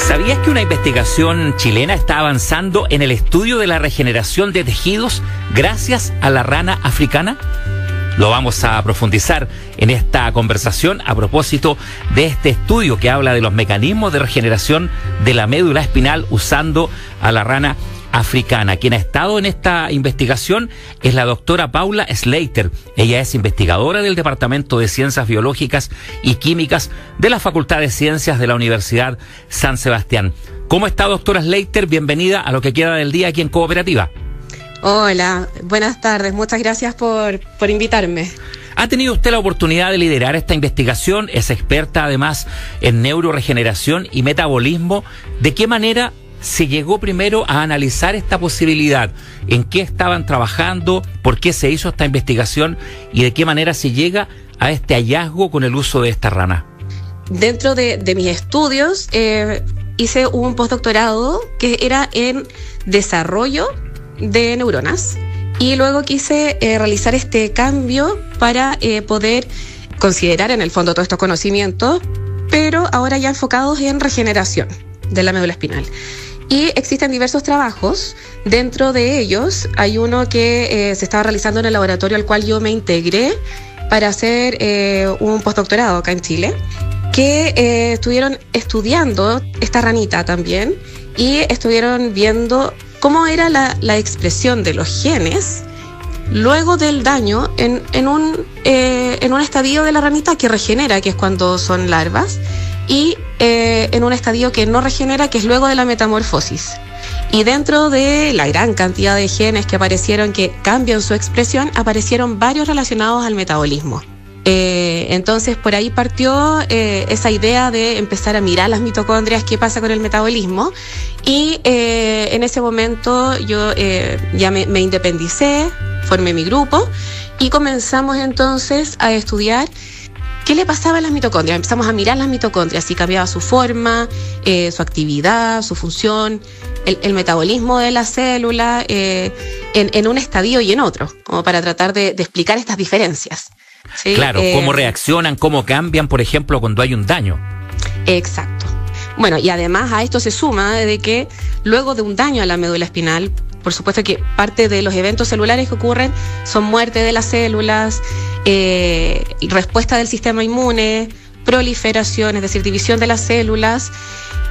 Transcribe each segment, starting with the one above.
¿Sabías que una investigación chilena está avanzando en el estudio de la regeneración de tejidos gracias a la rana africana? Lo vamos a profundizar en esta conversación a propósito de este estudio que habla de los mecanismos de regeneración de la médula espinal usando a la rana africana. Quien ha estado en esta investigación es la doctora Paula Slater. Ella es investigadora del Departamento de Ciencias Biológicas y Químicas de la Facultad de Ciencias de la Universidad San Sebastián. ¿Cómo está, doctora Slater? Bienvenida a lo que queda del día aquí en Cooperativa. Hola, buenas tardes. Muchas gracias por invitarme. ¿Ha tenido usted la oportunidad de liderar esta investigación? Es experta además en neuroregeneración y metabolismo. ¿De qué manera se llegó primero a analizar esta posibilidad? ¿En qué estaban trabajando? ¿Por qué se hizo esta investigación? ¿Y de qué manera se llega a este hallazgo con el uso de esta rana? Dentro de mis estudios hice un postdoctorado que era en desarrollo de neuronas y luego quise realizar este cambio para poder considerar en el fondo todos estos conocimientos, pero ahora ya enfocados en regeneración de la médula espinal. Y existen diversos trabajos. Dentro de ellos hay uno que se estaba realizando en el laboratorio al cual yo me integré para hacer un postdoctorado acá en Chile, que estuvieron estudiando esta ranita también y estuvieron viendo cómo era la expresión de los genes luego del daño en un estadio de la ranita que regenera, que es cuando son larvas, y en un estadio que no regenera, que es luego de la metamorfosis. Y dentro de la gran cantidad de genes que aparecieron que cambian su expresión, aparecieron varios relacionados al metabolismo. Entonces por ahí partió esa idea de empezar a mirar las mitocondrias, qué pasa con el metabolismo, y en ese momento yo ya me independicé, formé mi grupo y comenzamos entonces a estudiar qué le pasaba a las mitocondrias. Empezamos a mirar las mitocondrias, si cambiaba su forma, su actividad, su función, el metabolismo de la célula en un estadio y en otro, como para tratar de explicar estas diferencias. ¿Sí? Claro, cómo reaccionan, cómo cambian, por ejemplo, cuando hay un daño. Exacto. Bueno, y además a esto se suma de que luego de un daño a la médula espinal, por supuesto que parte de los eventos celulares que ocurren son muerte de las células, respuesta del sistema inmune, proliferación, es decir, división de las células,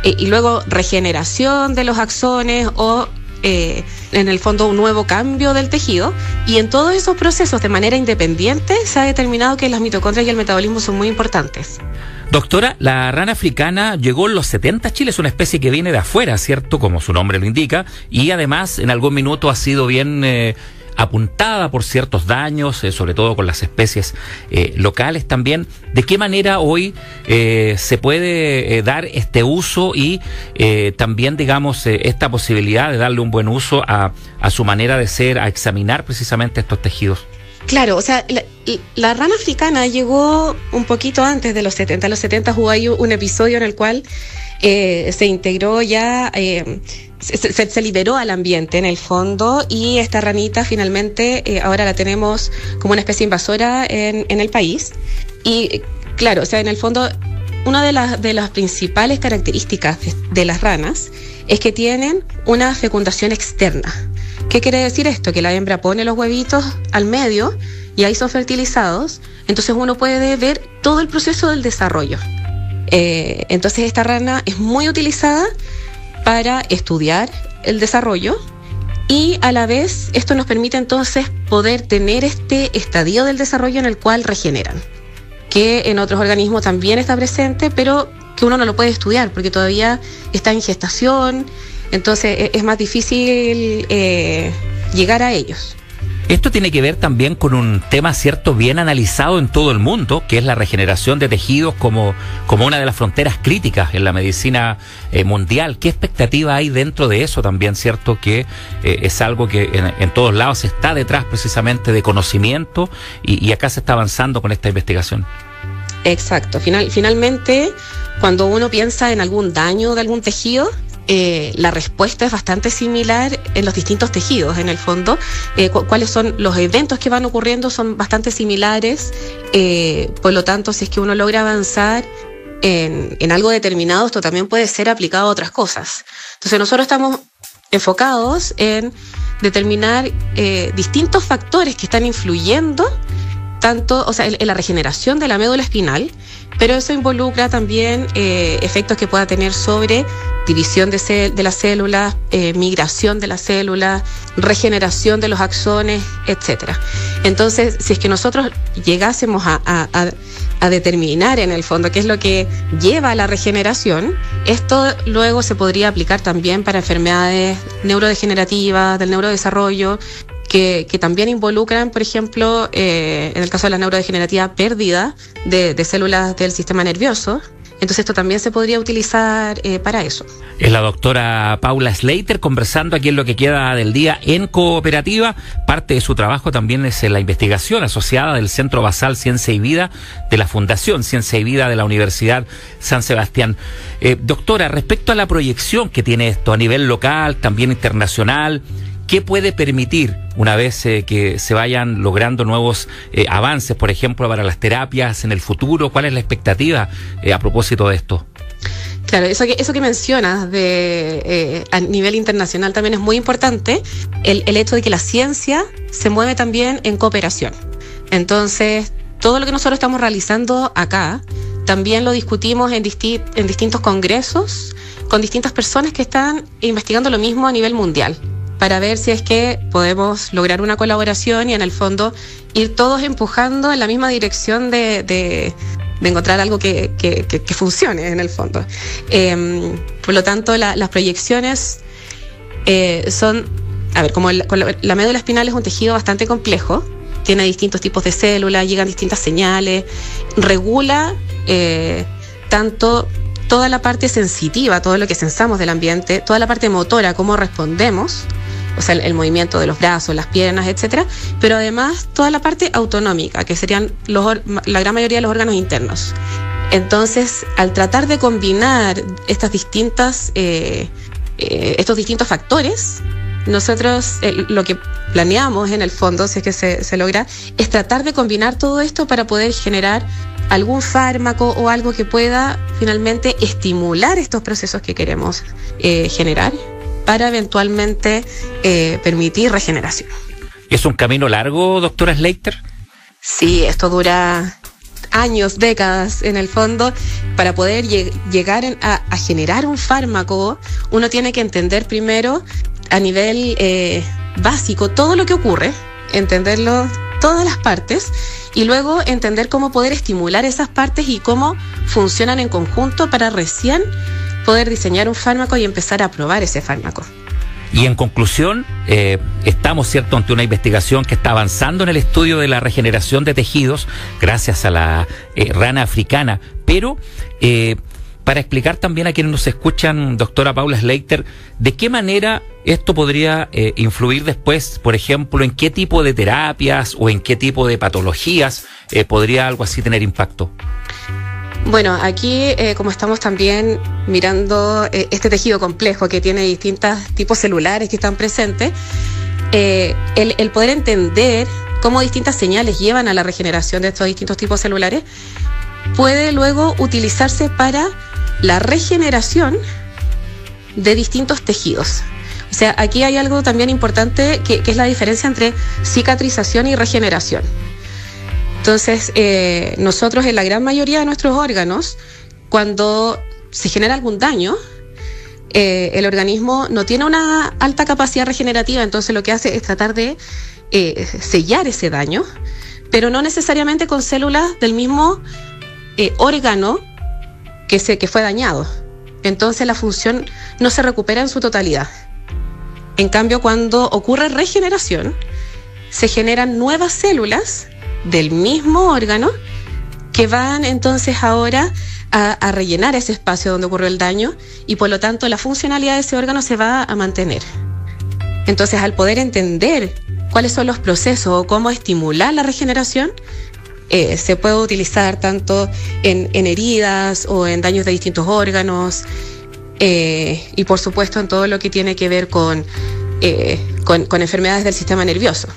y luego regeneración de los axones o en el fondo un nuevo cambio del tejido. Y en todos esos procesos de manera independiente se ha determinado que las mitocondrias y el metabolismo son muy importantes. Doctora, la rana africana llegó en los 70 a Chile, es una especie que viene de afuera, ¿cierto? Como su nombre lo indica, y además en algún minuto ha sido bien apuntada por ciertos daños, sobre todo con las especies locales también. ¿De qué manera hoy se puede dar este uso y también, digamos, esta posibilidad de darle un buen uso a su manera de ser, a examinar precisamente estos tejidos? Claro, o sea, la rana africana llegó un poquito antes de los 70. En los 70 hubo ahí un episodio en el cual se integró ya, se liberó al ambiente en el fondo, y esta ranita finalmente ahora la tenemos como una especie invasora en el país. Y claro, o sea, en el fondo una de las principales características de las ranas es que tienen una fecundación externa. ¿Qué quiere decir esto? Que la hembra pone los huevitos al medio y ahí son fertilizados, entonces uno puede ver todo el proceso del desarrollo. Entonces esta rana es muy utilizada para estudiar el desarrollo, y a la vez esto nos permite entonces poder tener este estadio del desarrollo en el cual regeneran, que en otros organismos también está presente, pero que uno no lo puede estudiar porque todavía está en gestación. Entonces es más difícil llegar a ellos. Esto tiene que ver también con un tema, cierto, bien analizado en todo el mundo, que es la regeneración de tejidos como una de las fronteras críticas en la medicina mundial. ¿Qué expectativa hay dentro de eso también, cierto? Que es algo que en todos lados está detrás precisamente de conocimiento, y acá se está avanzando con esta investigación. Exacto. Finalmente, cuando uno piensa en algún daño de algún tejido, la respuesta es bastante similar en los distintos tejidos, en el fondo. Cuáles son los eventos que van ocurriendo son bastante similares, por lo tanto, si es que uno logra avanzar en algo determinado, esto también puede ser aplicado a otras cosas. Entonces nosotros estamos enfocados en determinar distintos factores que están influyendo tanto, o sea, en la regeneración de la médula espinal, pero eso involucra también efectos que pueda tener sobre división de las células, migración de las células, regeneración de los axones, etcétera. Entonces, si es que nosotros llegásemos a determinar en el fondo qué es lo que lleva a la regeneración, esto luego se podría aplicar también para enfermedades neurodegenerativas, del neurodesarrollo, que también involucran, por ejemplo, en el caso de la neurodegenerativa, pérdida de células del sistema nervioso. Entonces esto también se podría utilizar para eso. Es la doctora Paula Slater conversando aquí en Lo que queda del día en Cooperativa. Parte de su trabajo también es la investigación asociada del Centro Basal Ciencia y Vida de la Fundación Ciencia y Vida de la Universidad San Sebastián. Doctora, respecto a la proyección que tiene esto a nivel local, también internacional, ¿qué puede permitir una vez que se vayan logrando nuevos avances, por ejemplo, para las terapias en el futuro? ¿Cuál es la expectativa a propósito de esto? Claro, eso que mencionas a nivel internacional también es muy importante, el hecho de que la ciencia se mueve también en cooperación. Entonces, todo lo que nosotros estamos realizando acá, también lo discutimos en distintos congresos con distintas personas que están investigando lo mismo a nivel mundial, para ver si es que podemos lograr una colaboración y en el fondo ir todos empujando en la misma dirección de encontrar algo que funcione en el fondo. Por lo tanto, las proyecciones son, como la médula espinal es un tejido bastante complejo, tiene distintos tipos de células, llegan distintas señales, regula tanto toda la parte sensitiva, todo lo que sensamos del ambiente, toda la parte motora, cómo respondemos, o sea, el movimiento de los brazos, las piernas, etcétera, pero además toda la parte autonómica, que serían la gran mayoría de los órganos internos. Entonces, al tratar de combinar estos distintos factores, nosotros lo que planeamos en el fondo, si es que se logra, es tratar de combinar todo esto para poder generar algún fármaco o algo que pueda finalmente estimular estos procesos que queremos generar para eventualmente permitir regeneración. ¿Es un camino largo, doctora Slater? Sí, esto dura años, décadas en el fondo. Para poder llegar a generar un fármaco, uno tiene que entender primero a nivel básico todo lo que ocurre, entenderlo todas las partes y luego entender cómo poder estimular esas partes y cómo funcionan en conjunto para recién poder diseñar un fármaco y empezar a probar ese fármaco. Y en conclusión, estamos, ¿cierto?, ante una investigación que está avanzando en el estudio de la regeneración de tejidos gracias a la rana africana, pero para explicar también a quienes nos escuchan, doctora Paula Slater, ¿de qué manera esto podría influir después, por ejemplo, en qué tipo de terapias o en qué tipo de patologías podría algo así tener impacto? Bueno, aquí como estamos también mirando este tejido complejo que tiene distintos tipos celulares que están presentes, el poder entender cómo distintas señales llevan a la regeneración de estos distintos tipos celulares puede luego utilizarse para la regeneración de distintos tejidos. O sea, aquí hay algo también importante que es la diferencia entre cicatrización y regeneración. Entonces, nosotros en la gran mayoría de nuestros órganos, cuando se genera algún daño, el organismo no tiene una alta capacidad regenerativa, entonces lo que hace es tratar de sellar ese daño, pero no necesariamente con células del mismo órgano que fue dañado. Entonces la función no se recupera en su totalidad. En cambio, cuando ocurre regeneración, se generan nuevas células del mismo órgano que van entonces ahora a rellenar ese espacio donde ocurrió el daño y por lo tanto la funcionalidad de ese órgano se va a mantener. Entonces, al poder entender cuáles son los procesos o cómo estimular la regeneración, se puede utilizar tanto en heridas o en daños de distintos órganos y por supuesto en todo lo que tiene que ver con enfermedades del sistema nervioso.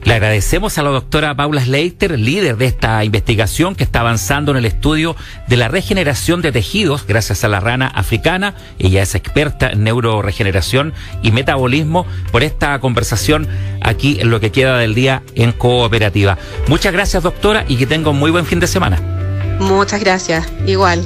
Le agradecemos a la doctora Paula Sleiter, líder de esta investigación que está avanzando en el estudio de la regeneración de tejidos gracias a la rana africana. Ella es experta en neuroregeneración y metabolismo, por esta conversación aquí en lo que queda del día en Cooperativa. Muchas gracias, doctora, y que tenga un muy buen fin de semana. Muchas gracias, igual.